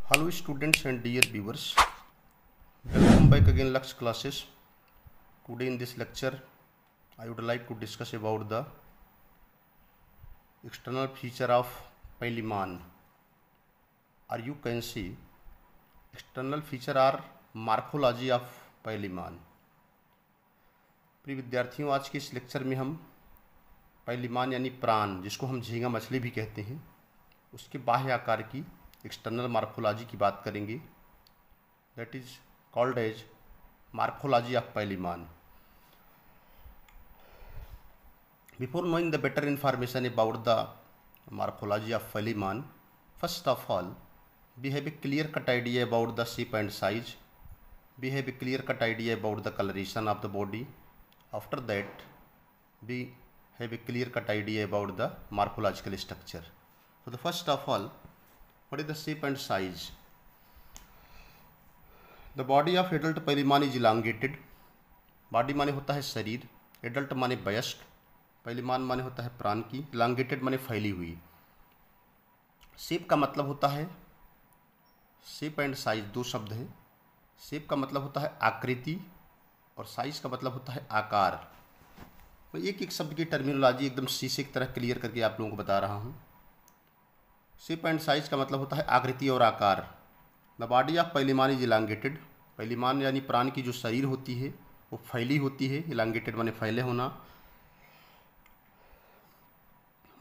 Hello students and dear viewers, welcome back again Lux classes. Today in this lecture I would like to discuss about the external feature of Paliman, or you can see external feature or morphology of Paliman. प्रिय विद्यार्थियों, आज के इस lecture में हम पैलिमान यानी प्राण, जिसको हम झींगा मछली भी कहते हैं, उसके बाह्य आकार की एक्सटर्नल मार्फोलॉजी की बात करेंगे. That is called as morphology of Palaemon. Before knowing the better information about the morphology of Palaemon, first of all we have a clear cut idea about the shape and size. We have a clear cut idea about the coloration of the body. After that we have a clear cut idea about the morphological structure. So the first of all, what is the shape and size? The body of adult पैलिमान is elongated. body माने होता है शरीर, adult माने वयस्क, पैलिमान माने होता है प्राण की, elongated माने फैली हुई. शेप का मतलब होता है, शेप एंड साइज दो शब्द हैं. शेप का मतलब होता है आकृति और साइज का मतलब होता है आकार. मैं एक एक शब्द की टर्मिनोलॉजी एकदम शीशे की तरह क्लियर करके आप लोगों को बता रहा हूँ. शेप एंड साइज का मतलब होता है आकृति और आकार. The body of Palaemon is elongated. Palaemon यानी प्राण की जो शरीर होती है वो फैली होती है. इलांगेटेड माने फैले होना.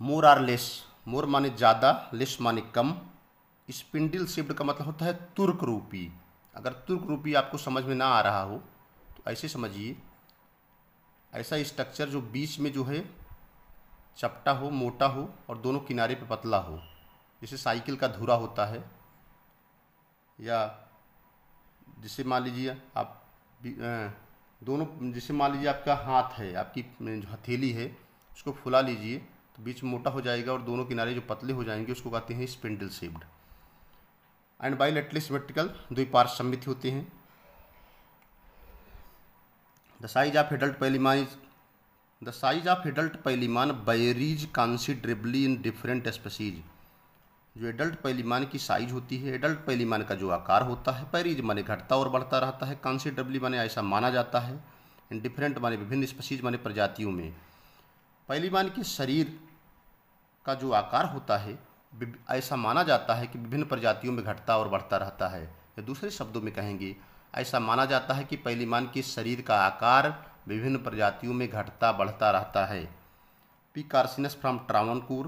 मोर आर लेस, मोर माने ज़्यादा, लेस माने कम. स्पिंडल शेप्ड का मतलब होता है तुर्क रूपी. अगर तुर्क रूपी आपको समझ में ना आ रहा हो तो ऐसे समझिए, ऐसा स्ट्रक्चर जो बीच में जो है चपटा हो, मोटा हो और दोनों किनारे पे पतला हो, जैसे साइकिल का धुरा होता है, या जिसे मान लीजिए आप दोनों, जैसे मान लीजिए आपका हाथ है, आपकी जो हथेली है उसको फुला लीजिए तो बीच में मोटा हो जाएगा और दोनों किनारे जो पतले हो जाएंगे उसको कहते हैं spindle shaped. And bilaterally symmetrical, द्विपार्श्व सममित होते हैं. The size of adult Palaemon is, the size of adult Palaemon varies considerably in different species. जो एडल्ट पैलिमान की साइज होती है, एडल्ट पैलिमान का जो आकार होता है, वेरीज माने घटता और बढ़ता रहता है, कंसिडरेबली माने ऐसा माना जाता है, इन डिफरेंट माने विभिन्न स्पीशीज माने प्रजातियों में. पैलिमान के शरीर का जो आकार होता है ऐसा माना जाता है कि विभिन्न प्रजातियों में घटता और बढ़ता रहता है. या दूसरे शब्दों में कहेंगे, ऐसा माना जाता है कि पैलिमान के शरीर का आकार विभिन्न प्रजातियों में घटता बढ़ता रहता है. P Carcinus from Travancore.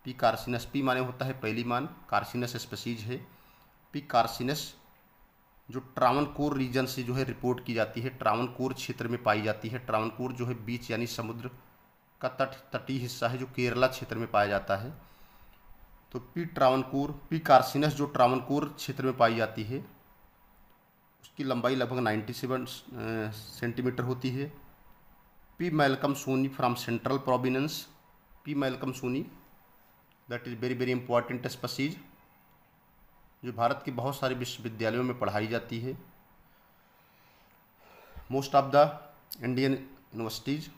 P Carcinus, P माने होता है पैलिमान, कार्सिनस स्पीशीज है. पी कार्सिनस जो ट्रावनकोर रीजन से जो है रिपोर्ट की जाती है, ट्रावनकोर क्षेत्र में पाई जाती है. ट्रावनकोर जो है बीच यानी समुद्र का तटीय हिस्सा है जो केरला क्षेत्र में पाया जाता है. तो पी ट्रावनकोर, पी कार्सिनस जो ट्रावनकोर क्षेत्र में पाई जाती है, उसकी लंबाई लगभग 97 सेंटीमीटर होती है. P malcolmsonii from central province. P malcolmsonii that is very very important species जो भारत के बहुत सारे विश्वविद्यालयों में पढ़ाई जाती है. Most of the Indian universities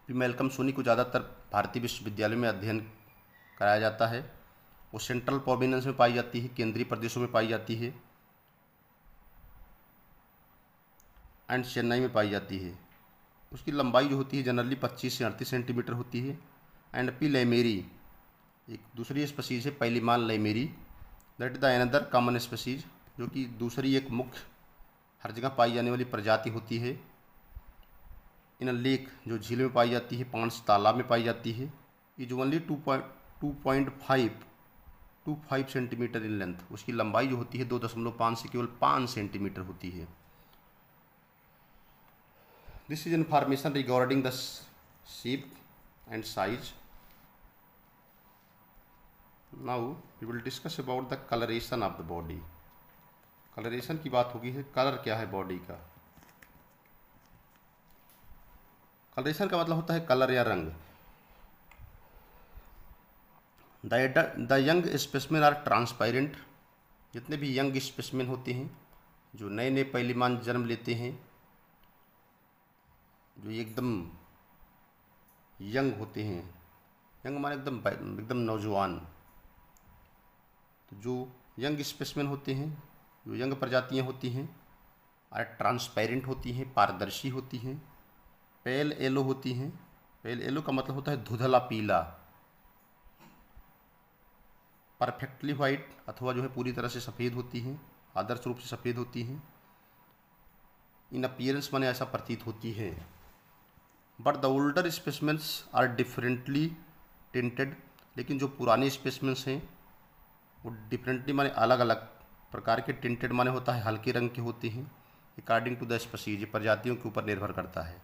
P malcolmsonii को ज़्यादातर भारतीय विश्वविद्यालयों में अध्ययन कराया जाता है. वो सेंट्रल प्रोविंस में पाई जाती है, केंद्रीय प्रदेशों में पाई जाती है एंड चेन्नई में पाई जाती है. उसकी लंबाई जो होती है जनरली 25 से 38 सेंटीमीटर होती है. एंड पी लैमेरी एक दूसरी स्पीशीज है, Palaemon lamarrei, that is the another common species, जो कि दूसरी एक मुख्य हर जगह पाई जाने वाली प्रजाति होती है. इन लेक जो झील में पाई जाती है, पांच तालाब में पाई जाती है. Is only 2.25 centimetre in length. उसकी लंबाई जो होती है 2.5 से केवल 5 सेंटीमीटर होती है. This is information regarding the shape and size. Now we will discuss about the coloration of the body. Coloration की बात होगी है, कलर क्या है बॉडी का. कलरेशन का मतलब होता है कलर या रंग. The young specimen are transparent. जितने भी यंग स्पेसिमेन होते हैं, जो नए नए पैलिमान जन्म लेते हैं, जो एकदम यंग होते हैं, यंग माने एकदम नौजवान, तो जो यंग स्पेसिमेन होते हैं, जो यंग प्रजातियां होती हैं, और ट्रांसपेरेंट होती हैं, पारदर्शी होती हैं, पेल येलो होती हैं। पेल येलो का मतलब होता है धुंधला पीला। परफेक्टली वाइट अथवा जो है पूरी तरह से सफ़ेद होती हैं, आदर्श रूप से सफ़ेद होती हैं। इन अपीयरेंस माने ऐसा प्रतीत होती है। But the older specimens are differently tinted, लेकिन जो पुराने स्पेसिमेंस हैं वो डिफरेंटली माने अलग अलग प्रकार के, टिंटेड माने होता है हल्के रंग के होते हैं। अकॉर्डिंग टू द स्पीसीज, प्रजातियों के ऊपर निर्भर करता है।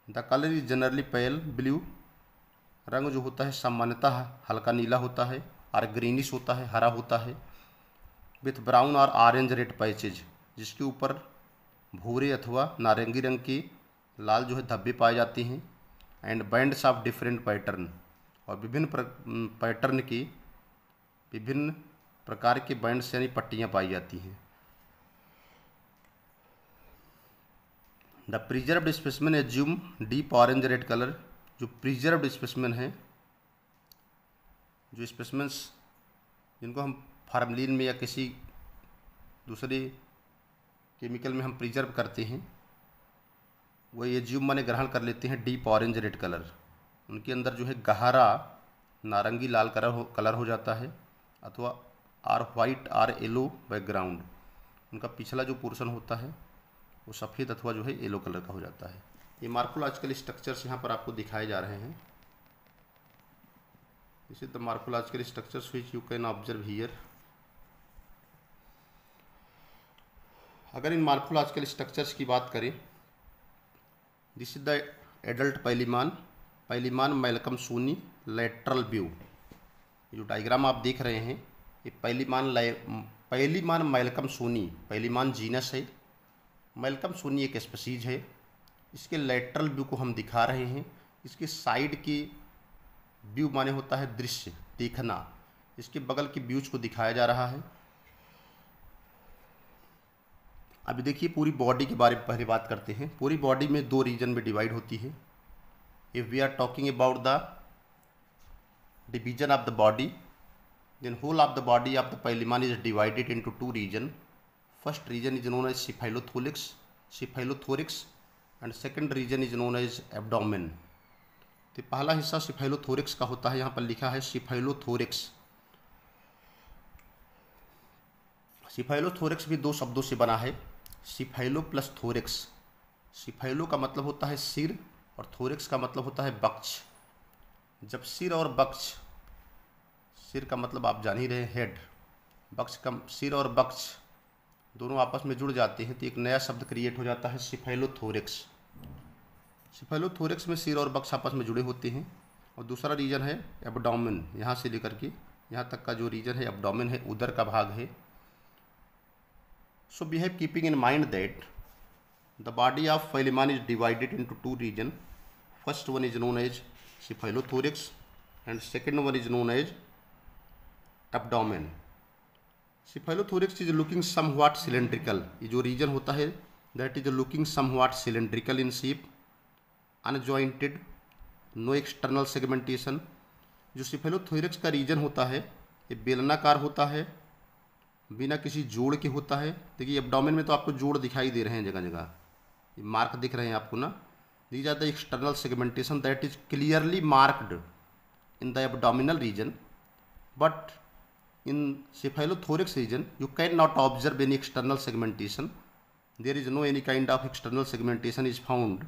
The colour is generally pale blue, रंग जो होता है सामान्यतः हल्का नीला होता है, और ग्रीनिश होता है, हरा होता है, विथ ब्राउन और ऑरेंज रेड पैचेज, जिसके ऊपर भूरे अथवा नारंगी रंग के लाल जो है धब्बे पाए जाते हैं। And bands of different pattern, और विभिन्न पैटर्न के विभिन्न प्रकार के बैंड्स यानी पट्टियाँ पाई जाती हैं। The preserved specimen assume deep orange red colour, जो प्रिजर्व्ड स्पेसिमेन है, जो स्पेसिमेंस जिनको हम फार्मलिन में या किसी दूसरे केमिकल में हम प्रिजर्व करते हैं, वो एज्यूम माने ग्रहण कर लेते हैं डीप ऑरेंज रेड कलर। उनके अंदर जो है गहरा नारंगी लाल कलर हो जाता है, अथवा or white or yellow background. उनका पिछला जो पोर्शन होता है वो सफ़ेद अथवा जो है येलो कलर का हो जाता है। ये मार्फोलॉजिकल स्ट्रक्चर्स यहाँ पर आपको दिखाए जा रहे हैं। This is the morphological structures which you can observe here. अगर इन मार्फोलॉजिकल स्ट्रक्चर्स की बात करें, this is the adult Palaemon, Palaemon malcolmsonii lateral view. जो डायग्राम आप देख रहे हैं ये पैलिमान मैल्कम सूनी, पैलिमान जीनस है, मैल्कम सूनी एक स्पीसीज है। इसके लेटरल व्यू को हम दिखा रहे हैं। इसके साइड की व्यू माने होता है दृश्य देखना, इसके बगल के व्यूज को दिखाया जा रहा है। अभी देखिए पूरी बॉडी के बारे में पहले बात करते हैं। पूरी बॉडी में दो रीजन में डिवाइड होती है। If we are talking about the division of the body, then whole of the body of the Palaemon is divided into two region. First region is known as cephalothorax and second region is known as abdomen. तो पहला हिस्सा सिफाइलोथोरिक्स का होता है, यहाँ पर लिखा है सिफाइलोथोरिक्स। सिफाइलोथोरिक्स भी दो शब्दों से बना है, सिफाइलो प्लस थोरिक्स। सिफाइलो का मतलब होता है सिर और थोरिक्स का मतलब होता है बक्ष। जब सिर और बक्ष, सिर का मतलब आप जान ही रहे हैं हेड, बक्ष का, सिर और बक्ष दोनों आपस में जुड़ जाते हैं तो एक नया शब्द क्रिएट हो जाता है सिफाइलोथोरिक्स। सिफाइलोथोरिक्स में सिर और बक्ष आपस में जुड़े होते हैं। और दूसरा रीजन है एब्डोमेन, यहाँ से लेकर के यहाँ तक का जो रीजन है एब्डोमेन है, उदर का भाग है। So we have keeping in mind that the body of पैलिमान is divided into two region. First one is known as cephalothorax and second one is known as abdomen. Cephalothorax is looking somewhat cylindrical. ये जो region होता है that is looking somewhat cylindrical in shape, unjointed, no external segmentation. जो cephalothorax का region होता है ये बेलनाकार होता है, बिना किसी जोड़ के होता है। देखिए एब्डोमेन में तो आपको जोड़ दिखाई दे रहे हैं, जगह जगह ये मार्क दिख रहे हैं आपको ना। These are the external segmentation that is clearly marked in the abdominal region, but in cephalothorax region you can not observe any external segmentation, there is no any kind of external segmentation is found.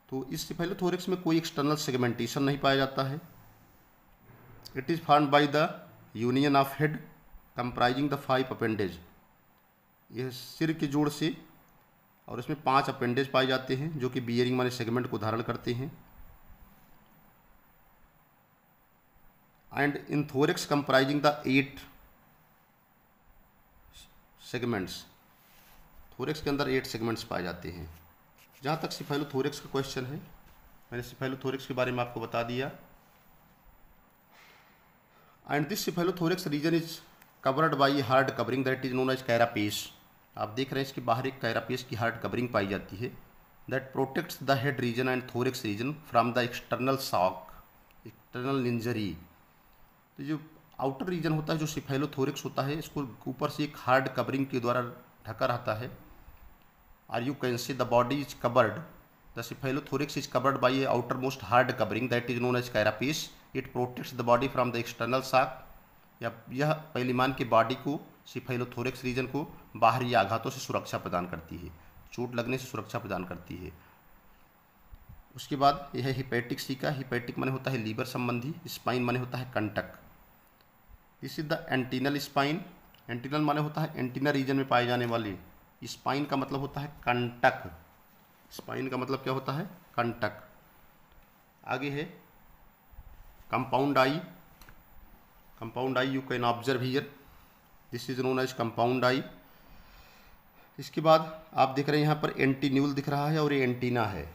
तो इस सिफाइलोथोरिक्स में कोई external segmentation नहीं पाया जाता है। It is found by the union of head comprising the 5 appendage. यह सिर के जोड़ से और इसमें 5 अपेंडेज पाए जाते हैं जो कि बियरिंग माने सेगमेंट को धारण करते हैं। And in thorax comprising the 8 segments. Thorax के अंदर 8 सेगमेंट्स पाए जाते हैं। जहाँ तक सिफाइलोथोरिक्स का क्वेश्चन है, मैंने सिफाइलोथोरिक्स के बारे में आपको बता दिया। And this cephalothorax region is covered by hard covering that is known as carapace. आप देख रहे हैं इसके बाहर एक कैरापेस की हार्ड कवरिंग पाई जाती है that protects the head region and thorax region from the external shock, external injury. तो जो आउटर रीजन होता है जो सिफेलोथोरैक्स होता है, इसको ऊपर से एक हार्ड कवरिंग के द्वारा ढका रहता है। और you can say the body is covered, the cephalothorax is covered by a outer most hard covering that is known as carapace. It protects the body from the external shock, या यह पैलिमान की body को, cephalothorax reason को बाहरी आघातों से सुरक्षा प्रदान करती है, चोट लगने से सुरक्षा प्रदान करती है। उसके बाद यह है हिपैटिक सीका। हिपैटिक माने होता है लीवर संबंधी, स्पाइन माने होता है कंटक। This is the antennal spine. Antennal माने होता है एंटीना रीजन में पाए जाने वाले, स्पाइन का मतलब होता है कंटक। स्पाइन का मतलब क्या होता है? कंटक। आगे है compound eye. Compound eye you can observe here, this is known as compound eye. इसके बाद आप देख रहे हैं यहाँ पर एंटीन्यूल दिख रहा है और ये एंटीना है।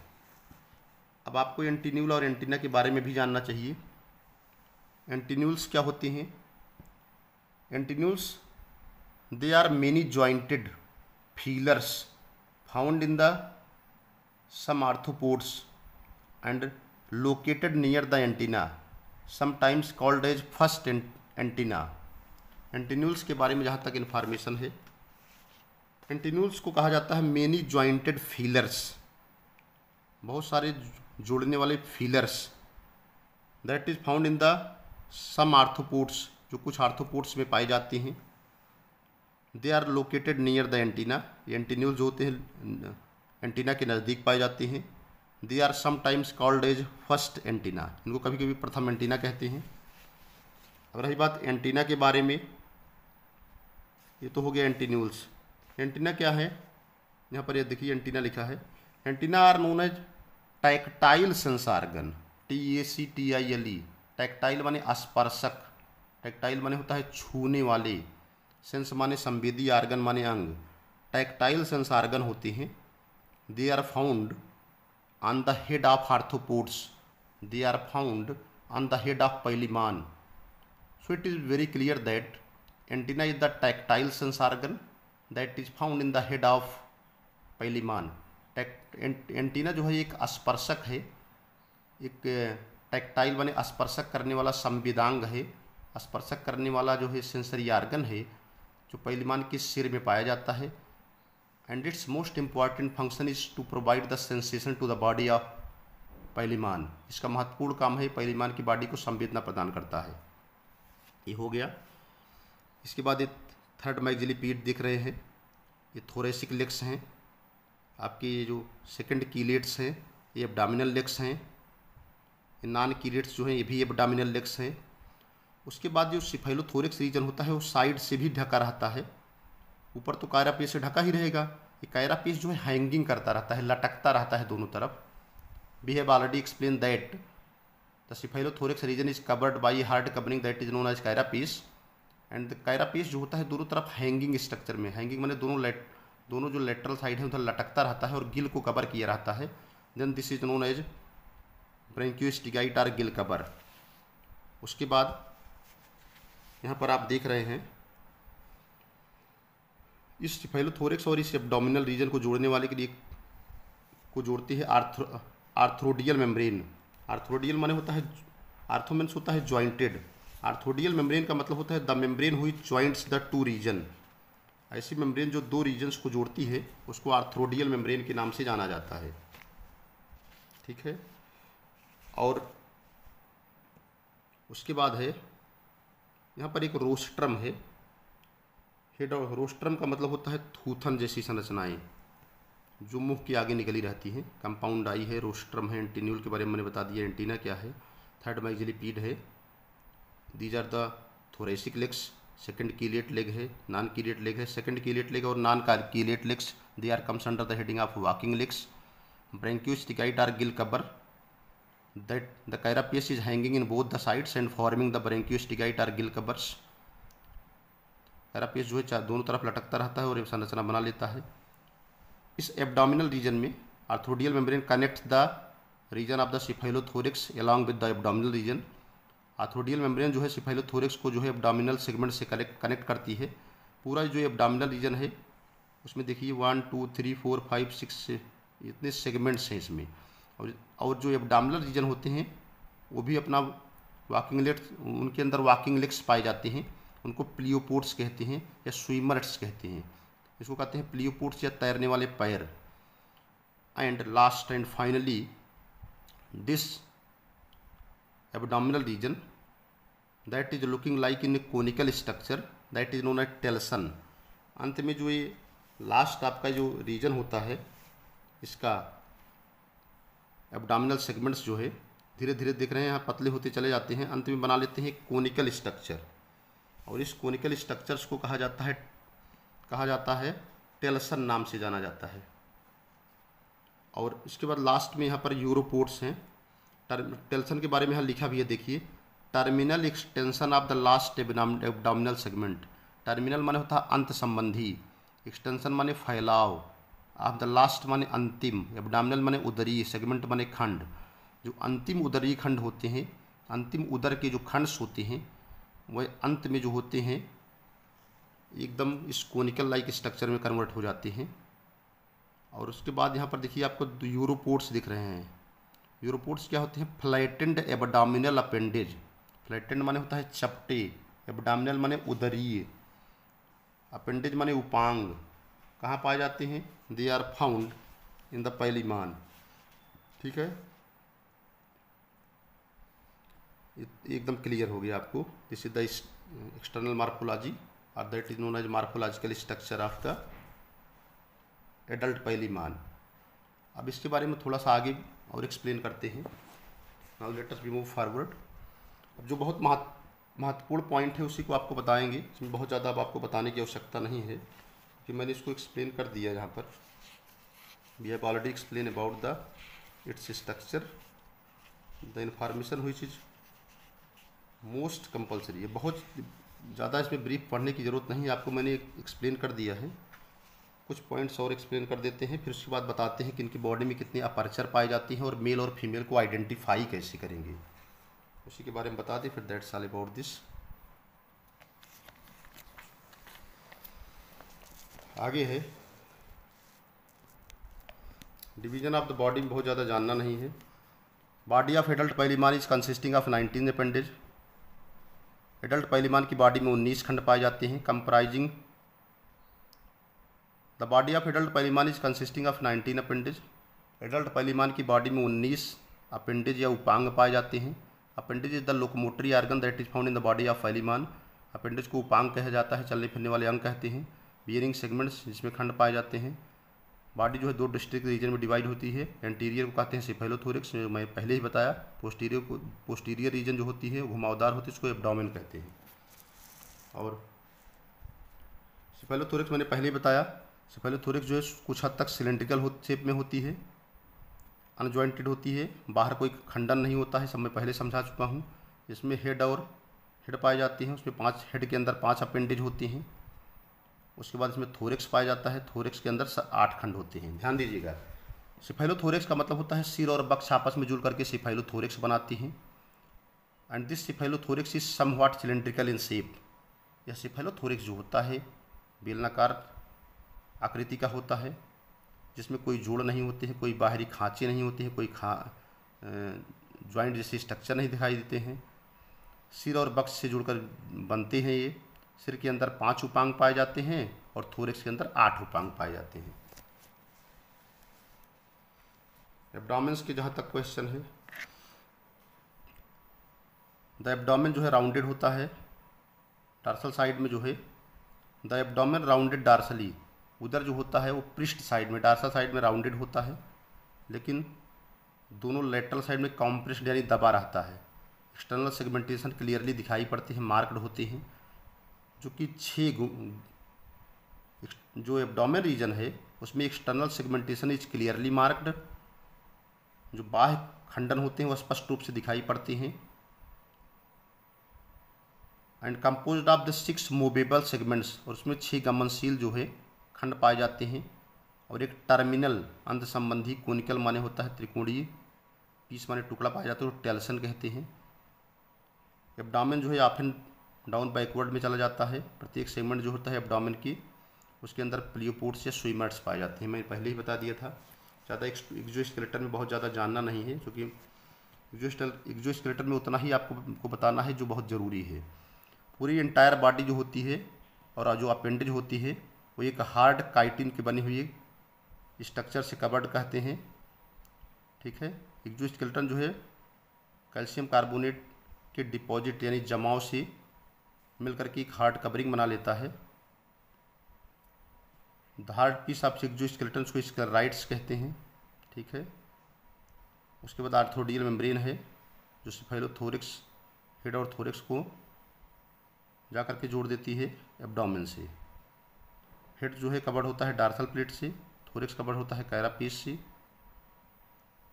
अब आपको एंटीन्यूल और एंटीना के बारे में भी जानना चाहिए। एंटीन्यूल्स क्या होते हैं? Antennules they are many jointed feelers found in the some arthropods and located near the antenna, sometimes called as first antenna. Antennules के बारे में जहाँ तक इन्फॉर्मेशन है, एंटीन्यूल्स को कहा जाता है मेनी जॉइंटेड फीलर्स, बहुत सारे जोड़ने वाले feelers, that is found in the some arthropods, जो कुछ आर्थ्रोपोड्स में पाए जाते हैं। They are located near the antenna, antennule जो होते हैं एंटीना के नज़दीक पाए जाते हैं। They are sometimes called as first antenna, इनको कभी कभी प्रथम एंटीना कहते हैं। अब रही बात एंटीना के बारे में, ये तो हो गया एंटीन्यूल्स। एंटीना क्या है? यहाँ पर ये देखिए एंटीना लिखा है। Antenna are known as tactile sense organ, TACTILE। Tactile माने स्पर्शक, टैक्टाइल माने होता है छूने वाले, सेंस माने संवेदी, आर्गन माने अंग। टैक्टाइल सेंस ऑर्गन होते हैं। They are found on the head of arthropods, they are found on the head of Palaemon. So it is very clear that antenna is the tactile sense organ that is found in the head of Palaemon. Antenna जो है एक स्पर्शक है, एक tactile माने स्पर्शक करने वाला संवेदांग है, स्पर्शक करने वाला जो है सेंसरी आर्गन है, जो पैलिमान के सिर में पाया जाता है। And its most important function is to provide the sensation to the body of Palaemon. इसका महत्वपूर्ण काम है पैलिमान की बॉडी को संवेदना प्रदान करता है। ये हो गया। इसके बाद ये थर्ड मैक्सिलरी पीड दिख रहे हैं, ये थोरेसिक लेग्स हैं। आपके ये जो सेकंड कीलेट्स हैं ये एब्डोमिनल लेग्स हैं। ये नॉन कीलेट्स जो हैं ये भी एब्डोमिनल लेग्स हैं। उसके बाद जो सिफेलोथोरैक्स रीजन होता है वो साइड से भी ढका रहता है, ऊपर तो कायरापीस से ढका ही रहेगा। ये कायरापीस जो है हैंगिंग करता रहता है, लटकता रहता है दोनों तरफ। We have already explain that the cephalothoracus region is covered by a hard covering that is known as carapace, and the carapace जो होता है दोनों तरफ हैंगिंग स्ट्रक्चर में, हैंगिंग माने दोनों जो लेटरल साइड है उधर लटकता रहता है और गिल को कवर किया रहता है। Then this is known as branchiostegite और गिल कवर। उसके बाद यहाँ पर आप देख रहे हैं इस सिफेलोथोरैक्स और इस एब्डोमिनल रीजन को जोड़ने वाले के लिए को जोड़ती है आर्थ्रोडियल मेम्ब्रेन। आर्थ्रोडियल माने होता है, आर्थो मीन्स होता है जॉइंटेड, आर्थ्रोडियल मेम्ब्रेन का मतलब होता है द मेम्ब्रेन हुई जॉइंट्स द टू रीजन। ऐसी मेम्ब्रेन जो दो रीजन्स को जोड़ती है उसको आर्थ्रोडियल मेम्ब्रेन के नाम से जाना जाता है। ठीक है। और उसके बाद है यहाँ पर एक रोस्ट्रम है। हेड और रोस्ट्रम का मतलब होता है थूथन जैसी संरचनाएं जो मुंह के आगे निकली रहती हैं। कंपाउंड आई है, रोस्ट्रम है, एंटीन्यूल के बारे में मैंने बता दिया, एंटीना क्या है, थर्ड मैक्सिलरी पीड है। These are the thoracic legs. Second chelate leg है, नॉन कीलेट लेग है। सेकंड कीलेट लेग और non chelate legs they are comes under the heading of walking legs. Branchiostegite or gill cover that the carapace is hanging in both the sides and forming the branchiostegite or gill covers. Carapace जो है दोनों तरफ लटकता रहता है और एक संरचना बना लेता है। इस एब्डोमिनल रीजन में arthrodial membrane connect the region of the cephalothorax along with the abdominal region. Arthrodial membrane जो है सिफेलोथोरैक्स को जो है एब्डोमिनल सेगमेंट से कनेक्ट करती है। पूरा जो एब्डोमिनल रीजन है उसमें देखिए 1 2 3 4 5 6 इतने सेगमेंट्स हैं इसमें। और जो एब्डोमिनल रीजन होते हैं वो भी अपना वॉकिंग लेग्स, उनके अंदर वॉकिंग लेग्स पाए जाते हैं, उनको प्लियोपोड्स कहते हैं या स्विमर्स कहते हैं। इसको कहते हैं प्लियोपोड्स या तैरने वाले पैर। And last and finally this abdominal region that is looking like in a conical structure that is known as telson. अंत में जो ये लास्ट आपका जो रीजन होता है, इसका एब्डोमिनल सेगमेंट्स जो है धीरे धीरे देख रहे हैं यहाँ पतले होते चले जाते हैं, अंत में बना लेते हैं कोनिकल स्ट्रक्चर। और इस कोनिकल स्ट्रक्चर्स को कहा जाता है टेल्सन नाम से जाना जाता है। और इसके बाद लास्ट में यहाँ पर यूरोपोड्स हैं। टेल्सन के बारे में यहाँ लिखा भी है, देखिए, terminal extension of the last abdominal segment. Terminal माने होता है अंत संबंधी, एक्सटेंशन माने फैलाव, ऑफ द लास्ट माने अंतिम, एब्डोमिनल माने उदरीय, सेगमेंट माने खंड। जो अंतिम उदरीय खंड होते हैं, अंतिम उदर के जो खंड्स होते हैं वह अंत में जो होते हैं एकदम इस कोनिकल लाइक स्ट्रक्चर में कन्वर्ट हो जाते हैं। और उसके बाद यहाँ पर देखिए आपको यूरोपोड्स दिख रहे हैं। यूरोपोड्स क्या होते हैं? Flattened abdominal appendage. फ्लैटेंड माने होता है चपटे, एब्डोमिनल माने उदरीय, अपेंडेज माने उपांग। कहाँ पाए जाते हैं? They are found in the Palaemon. ठीक है, एकदम क्लियर हो गया आपको। This is the external morphology और that is known as morphological structure of the adult Palaemon. अब इसके बारे में थोड़ा सा आगे और एक्सप्लेन करते हैं। Now let us B move forward. अब जो बहुत महत्वपूर्ण पॉइंट है उसी को आपको बताएंगे। इसमें बहुत ज़्यादा अब आपको बताने की आवश्यकता नहीं है कि मैंने इसको एक्सप्लेन कर दिया यहाँ पर। We have already explain about the its structure, the information which is most compulsory है। बहुत ज़्यादा इसमें ब्रीफ पढ़ने की ज़रूरत नहीं है, आपको मैंने एक्सप्लेन कर दिया है। कुछ पॉइंट्स और एक्सप्लेन कर देते हैं, फिर उसके बाद बताते हैं कि इनकी बॉडी में कितनी अपर्चर पाई जाती हैं और मेल और फीमेल को आइडेंटिफाई कैसे करेंगे, उसी के बारे में बता दें। फिर दैट्स ऑल अबाउट दिस। आगे है डिवीजन ऑफ द बॉडी में बहुत ज़्यादा जानना नहीं है। Body of adult Palaemon is consisting of 19 appendage. Adult Palaemon की बॉडी में 19 खंड पाए जाते हैं। Comprising the body of adult Palaemon is consisting of 19 appendage. Adult Palaemon की बॉडी में 19 अपेंडेज या उपांग पाए जाते हैं। Appendage is the locomotory organ that is found in the body of Palaemon. Appendage को उपांग कहा जाता है, चलने फिरने वाले अंग कहते हैं। बियरिंग सेगमेंट्स, जिसमें खंड पाए जाते हैं। बॉडी जो है 2 डिस्ट्रिक्ट रीजन में डिवाइड होती है। एंटीरियर को कहते हैं सेफेलोथोरैक्स, जो मैं पहले ही बताया। पोस्टीरियर रीजन जो होती है घुमावदार होती है, उसको एब्डोमेन कहते हैं। और सेफेलोथोरैक्स मैंने पहले ही बताया। सेफेलोथोरैक्स जो है कुछ हद तक सिलेंड्रिकल शेप में होती है, अनजॉइंटेड होती है, बाहर कोई खंडन नहीं होता है, सब मैं पहले समझा चुका हूँ। इसमें हेड पाई जाती हैं, उसमें 5 हेड के अंदर 5 अपेंडेज होती हैं। उसके बाद इसमें थोरेक्स पाया जाता है, थोरेक्स के अंदर 8 खंड होते हैं। ध्यान दीजिएगा, सिफाइलोथोरेक्स का मतलब होता है सिर और बक्स आपस में जुड़ करके सिफाइलोथोरेक्स बनाती हैं। And this cephalothorax is somewhat cylindrical in shape. यह सिफाइलोथोरेक्स जो होता है बेलनाकार आकृति का होता है, जिसमें कोई जोड़ नहीं होते हैं, कोई बाहरी खाँचे नहीं होते हैं, कोई जॉइंट जैसे स्ट्रक्चर नहीं दिखाई देते हैं। सिर और बक्स से जुड़कर बनते हैं ये। सिर के अंदर 5 उपांग पाए जाते हैं और थोरेक्स के अंदर 8 उपांग पाए जाते हैं। एब्डोमेन्स के जहाँ तक क्वेश्चन है, द एब्डोमेन जो है राउंडेड होता है। डार्सल साइड में जो है द एब्डोमेन राउंडेड डार्सली, उधर जो होता है वो पृष्ठ साइड में, डार्सल साइड में राउंडेड होता है, लेकिन दोनों लेटरल साइड में कॉम्प्रेस्ड यानी दबा रहता है। एक्सटर्नल सेगमेंटेशन क्लियरली दिखाई पड़ती है, मार्क्ड होते हैं, जो कि 6 जो एब्डोमेन रीजन है उसमें external segmentation is clearly marked. जो बाह्य खंडन होते हैं वो स्पष्ट रूप से दिखाई पड़ते हैं। And composed of the 6 movable segments, और उसमें 6 गमनशील जो है खंड पाए जाते हैं। और एक टर्मिनल अंत संबंधी, कोनिकल माने होता है त्रिकोणीय, पीस माने टुकड़ा पाया जाता है, वो टेल्सन कहते हैं। एब्डोमेन जो है ऑफन डाउन बैकवर्ड में चला जाता है। प्रत्येक सेगमेंट जो होता है एब्डोमेन की, उसके अंदर प्लियोपोड्स या स्विमर्स पाए जाते हैं। मैंने पहले ही बता दिया था। ज़्यादा एक्सोस्केलेटन में बहुत ज़्यादा जानना नहीं है, क्योंकि एक्जोस्केलेटन में उतना ही आपको बताना है जो बहुत ज़रूरी है। पूरी एंटायर बॉडी जो होती है और जो अपेंडेज होती है वो एक हार्ड काइटिन की बनी हुई स्ट्रक्चर से कवर्ड कहते हैं। ठीक है, एक्जोस्केलेटन जो है कैल्शियम कार्बोनेट के डिपॉजिट यानी जमाव से मिलकर के एक हार्ड कवरिंग बना लेता है। The hard piece of exoskeleton को स्क्लेराइड्स कहते हैं। ठीक है, उसके बाद आर्थोडियल मेम्ब्रेन है जो सिफाइलोथोरिक्स हेड और थोरिक्स को जाकर के जोड़ देती है एब्डोमेन से। हेड जो है कवर्ड होता है डार्सल प्लेट से, थोरिक्स कवर्ड होता है कैरापीस से।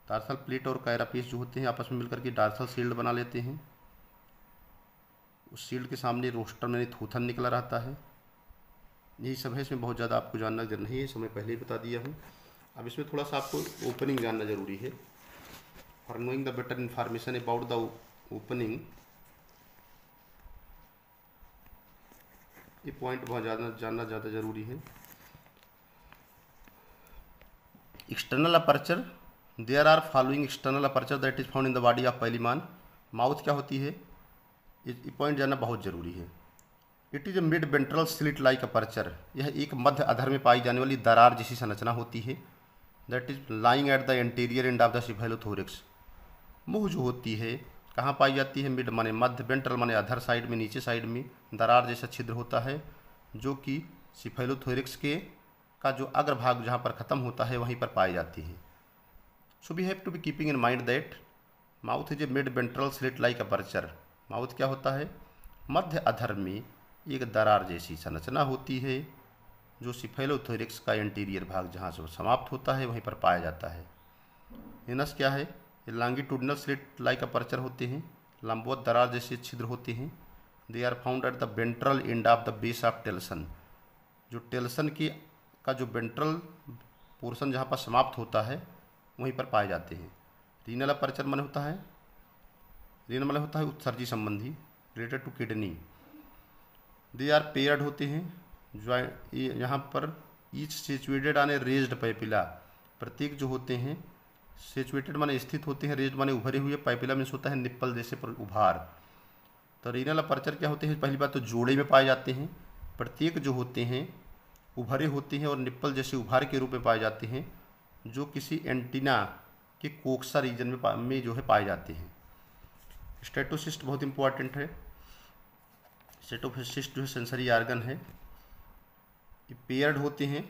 डार्सल प्लेट और कैरापीस जो होते हैं आपस में मिलकर के डार्सल शील्ड बना लेते हैं। उस शील्ड के सामने रोस्टर्म यानी थूथन निकला रहता है। यही सब है, इसमें बहुत ज़्यादा आपको जानना नहीं है, इसमें पहले ही बता दिया हूँ। अब इसमें थोड़ा सा आपको ओपनिंग जानना जरूरी है। For knowing the better information about the opening, ये पॉइंट बहुत जानना ज़्यादा जरूरी है। External aperture, there are following external aperture that is found in the body of Palaemon. Mouth क्या होती है, ये पॉइंट जानना बहुत जरूरी है। It is a mid ventral slit like aperture, यह एक मध्य अधर में पाई जाने वाली दरार जैसी संरचना होती है। That is lying at the anterior end of the cephalothorax. मुंह जो होती है कहाँ पाई जाती है, मिड माने मध्य, वेंट्रल माने अधर साइड में, नीचे साइड में दरार जैसा छिद्र होता है जो कि सिफाइलोथोरिक्स के का जो अग्रभाग जहाँ पर ख़त्म होता है वहीं पर पाई जाती है। So we have to be keeping in mind that mouth is a mid ventral slit like aperture. Mouth क्या होता है, मध्य अधर में एक दरार जैसी संरचना होती है जो सिफाइलोथोरिक्स का एंटीरियर भाग जहाँ से समाप्त होता है वहीं पर पाया जाता है। एनस क्या है, ये लॉन्गिट्यूडिनल स्लिट लाइक अपर्चर होते हैं, लंबवत दरार जैसे छिद्र होते हैं। They are found at the ventral end of the base of telson. जो टेल्सन की का जो वेंट्रल पोर्शन जहाँ पर समाप्त होता है वहीं पर पाए जाते हैं। रीनल अपर्चर माने होता है, रीनल माने होता है उत्सर्जी संबंधी, related to kidney. They are paired होते हैं, यहाँ पर each situated on a raised papilla. प्रत्येक जो होते हैं सिचुएटेड माने स्थित होते हैं, रेज्ड माने उभरे हुए, पैपिला मीन्स होता है निप्पल जैसे पर उभार। तो रीनल अपर्चर क्या होते हैं, पहली बात तो जोड़े में पाए जाते हैं। प्रत्येक जो होते हैं उभरे होते हैं और निप्पल जैसे उभार के रूप में पाए जाते हैं जो किसी एंटीना के कोक्सा रीजन में जो है पाए जाते हैं। स्टेटोसिस्ट बहुत इंपॉर्टेंट है। स्टेटोसिस्ट जो है सेंसरी आर्गन है, ये पेयर्ड होते हैं,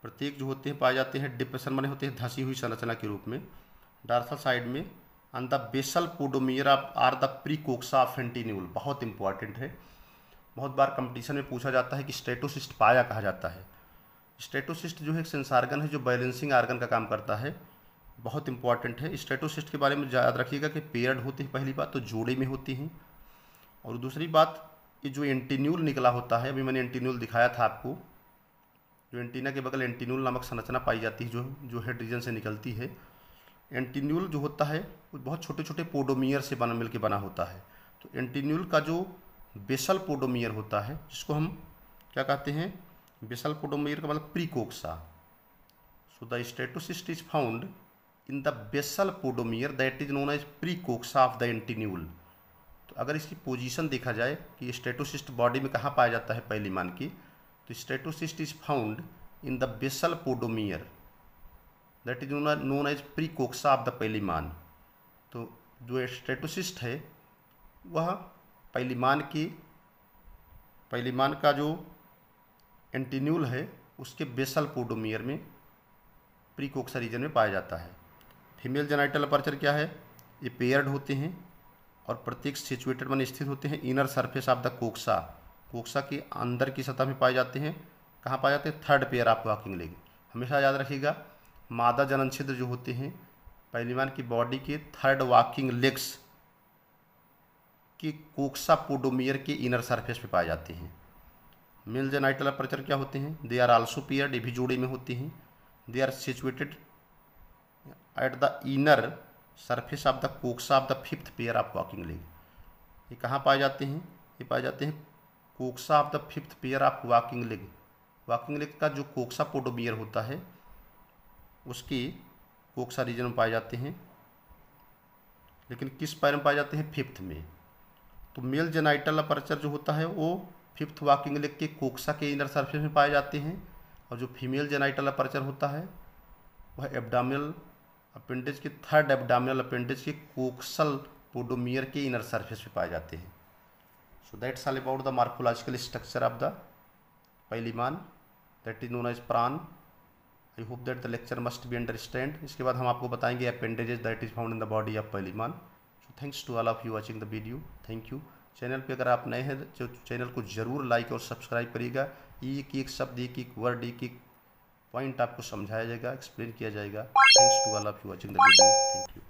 प्रत्येक जो होते हैं पाए जाते हैं डिप्रेशन माने होते हैं धंसी हुई संरचना के रूप में डार्सल साइड में। On the basal podomere or the precoxa of antennule. बहुत इंपॉर्टेंट है, बहुत बार कंपटीशन में पूछा जाता है कि स्टेटोसिस्ट पाया कहा जाता है। स्टेटोसिस्ट जो है एक सेंस आर्गन है जो बैलेंसिंग आर्गन का काम करता है, बहुत इंपॉर्टेंट है। स्टेटोसिस्ट के बारे में याद रखिएगा कि पेयर्ड होते हैं, पहली बात तो जोड़े में होती हैं, और दूसरी बात ये जो एंटीन्यूल निकला होता है, अभी मैंने एंटीन्यूल दिखाया था आपको, जो एंटीना के बगल एंटीन्यूल नामक संरचना पाई जाती है जो हेड रीजन से निकलती है। एंटीन्यूल जो होता है वो बहुत छोटे छोटे पोडोमियर से मिलकर बना होता है। तो एंटीन्यूल का जो बेसल पोडोमियर होता है जिसको हम क्या कहते हैं, बेसल पोडोमियर का मतलब precoxa. So the statocyst is found in the basal podomere that is known as precoxa of the antennule. तो अगर इसकी पोजीशन देखा जाए कि स्टेटोसिस्ट बॉडी में कहाँ पाया जाता है पैलिमान की, तो statocyst is found in the basal podomere that is known as precoxa of the Palaemon. तो जो स्टेटोसिस्ट है वह पैलिमान का जो एंटीन्यूल है उसके बेसल पोडोमियर में प्रीकोक्सा रीजन में पाया जाता है। फीमेल जेनाइटल अपर्चर क्या है, ये पेयर्ड होते हैं और प्रत्येक सिचुएटेड माने स्थित होते हैं इनर सरफेस ऑफ द कोक्सा। कोक्सा के अंदर की सतह में पाए जाते हैं। कहाँ पाए जाते हैं, third pair of walking leg. हमेशा याद रखिएगा मादा जनन छिद्र जो होते हैं पैलिमान की बॉडी के थर्ड वॉकिंग लेग्स की कोक्सा पोडोमियर के इनर सरफेस पे पाए जाते हैं। मेल जेनाइटल अपर्चर क्या होते हैं, दे आर आल्सो पेयर्ड, ये भी जोड़े में होते हैं। They are situated at the inner surface of the coxa of the fifth pair of walking leg. ये कहाँ पाए जाते हैं, ये पाए जाते हैं coxa of the fifth pair of walking leg. Walking leg का जो कोक्सा पोडोमियर होता है उसकी कोक्सा रीजन में पाए जाते हैं। लेकिन किस पैर में पाए जाते हैं? फिफ्थ में। तो मेल जेनाइटल अपर्चर जो होता है वो फिफ्थ वॉकिंग लेग के कोक्सा के इनर सरफेस में पाए जाते हैं, और जो फीमेल जेनाइटल अपर्चर होता है वह एब्डामिनल अपेंडेज के थर्ड एब्डामिनल अपेंडेज के कोक्सल पोडोमियर के इनर सरफेस पे पाए जाते हैं। So that's all about the morphological structure of the Palaemon, that is known as prawn. I hope that the lecture must be understand. इसके बाद हम आपको बताएंगे appendages that is found in the body of Palaemon. So thanks to all of you watching the video, thank you. Channel पे अगर आप नए हैं तो चैनल को जरूर लाइक और सब्सक्राइब करिएगा। एक एक शब्द, एक एक वर्ड, एक एक पॉइंट आपको समझाया जाएगा, एक्सप्लेन किया जाएगा। Thanks to all of you watching the video, thank you.